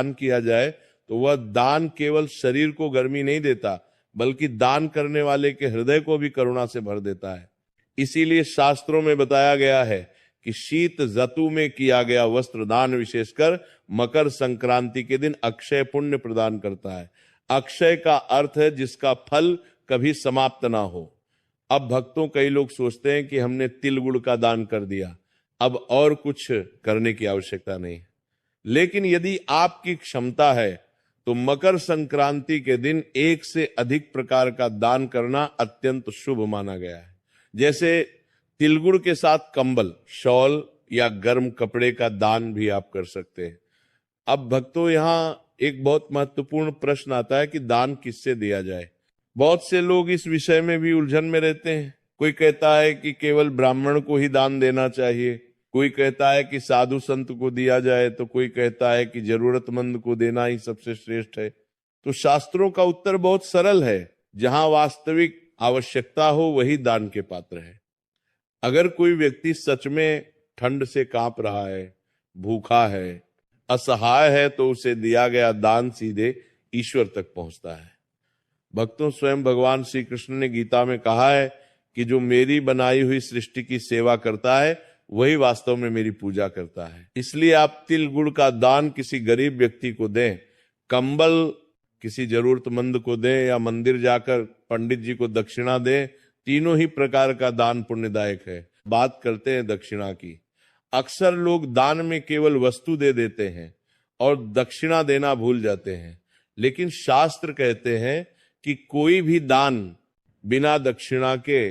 दान किया जाए तो वह दान केवल शरीर को गर्मी नहीं देता, बल्कि दान करने वाले के हृदय को भी करुणा से भर देता है। इसीलिए शास्त्रों में बताया गया है कि शीत ऋतु में किया गया वस्त्र दान विशेषकर मकर संक्रांति के दिन अक्षय पुण्य प्रदान करता है। अक्षय का अर्थ है जिसका फल कभी समाप्त ना हो। अब भक्तों, कई लोग सोचते हैं कि हमने तिल गुड़ का दान कर दिया, अब और कुछ करने की आवश्यकता नहीं। लेकिन यदि आपकी क्षमता है तो मकर संक्रांति के दिन एक से अधिक प्रकार का दान करना अत्यंत शुभ माना गया है। जैसे तिलगुड़ के साथ कंबल, शॉल या गर्म कपड़े का दान भी आप कर सकते हैं। अब भक्तों, यहां एक बहुत महत्वपूर्ण प्रश्न आता है कि दान किससे दिया जाए। बहुत से लोग इस विषय में भी उलझन में रहते हैं। कोई कहता है कि केवल ब्राह्मण को ही दान देना चाहिए, कोई कहता है कि साधु संत को दिया जाए, तो कोई कहता है कि जरूरतमंद को देना ही सबसे श्रेष्ठ है। तो शास्त्रों का उत्तर बहुत सरल है, जहां वास्तविक आवश्यकता हो वही दान के पात्र है। अगर कोई व्यक्ति सच में ठंड से कांप रहा है, भूखा है, असहाय है, तो उसे दिया गया दान सीधे ईश्वर तक पहुंचता है। भक्तों, स्वयं भगवान श्री कृष्ण ने गीता में कहा है कि जो मेरी बनाई हुई सृष्टि की सेवा करता है वही वास्तव में मेरी पूजा करता है। इसलिए आप तिल गुड़ का दान किसी गरीब व्यक्ति को दें, कंबल किसी जरूरतमंद को दें, या मंदिर जाकर पंडित जी को दक्षिणा दें, तीनों ही प्रकार का दान पुण्यदायक है। बात करते हैं दक्षिणा की। अक्सर लोग दान में केवल वस्तु दे देते हैं और दक्षिणा देना भूल जाते हैं। लेकिन शास्त्र कहते हैं कि कोई भी दान बिना दक्षिणा के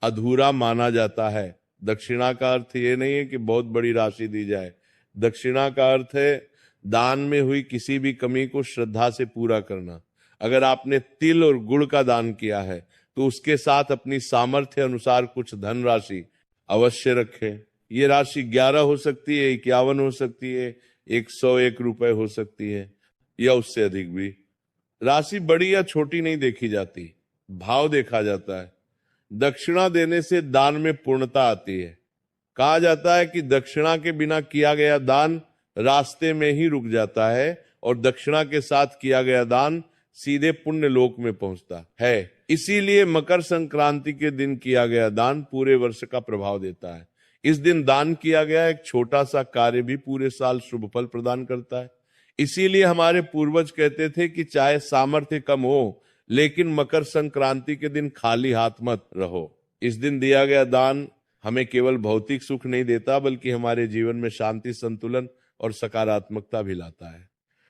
अधूरा माना जाता है। दक्षिणा का अर्थ ये नहीं है कि बहुत बड़ी राशि दी जाए। दक्षिणा का अर्थ है दान में हुई किसी भी कमी को श्रद्धा से पूरा करना। अगर आपने तिल और गुड़ का दान किया है तो उसके साथ अपनी सामर्थ्य अनुसार कुछ धन राशि अवश्य रखें। ये राशि 11 हो सकती है, 51 हो सकती है, 101 रुपए हो सकती है, या उससे अधिक भी। राशि बड़ी या छोटी नहीं देखी जाती, भाव देखा जाता है। दक्षिणा देने से दान में पूर्णता आती है। कहा जाता है कि दक्षिणा के बिना किया गया दान रास्ते में ही रुक जाता है और दक्षिणा के साथ किया गया दान सीधे पुण्य लोक में पहुंचता है। इसीलिए मकर संक्रांति के दिन किया गया दान पूरे वर्ष का प्रभाव देता है। इस दिन दान किया गया एक छोटा सा कार्य भी पूरे साल शुभ फल प्रदान करता है। इसीलिए हमारे पूर्वज कहते थे कि चाहे सामर्थ्य कम हो, लेकिन मकर संक्रांति के दिन खाली हाथ मत रहो। इस दिन दिया गया दान हमें केवल भौतिक सुख नहीं देता, बल्कि हमारे जीवन में शांति, संतुलन और सकारात्मकता भी लाता है।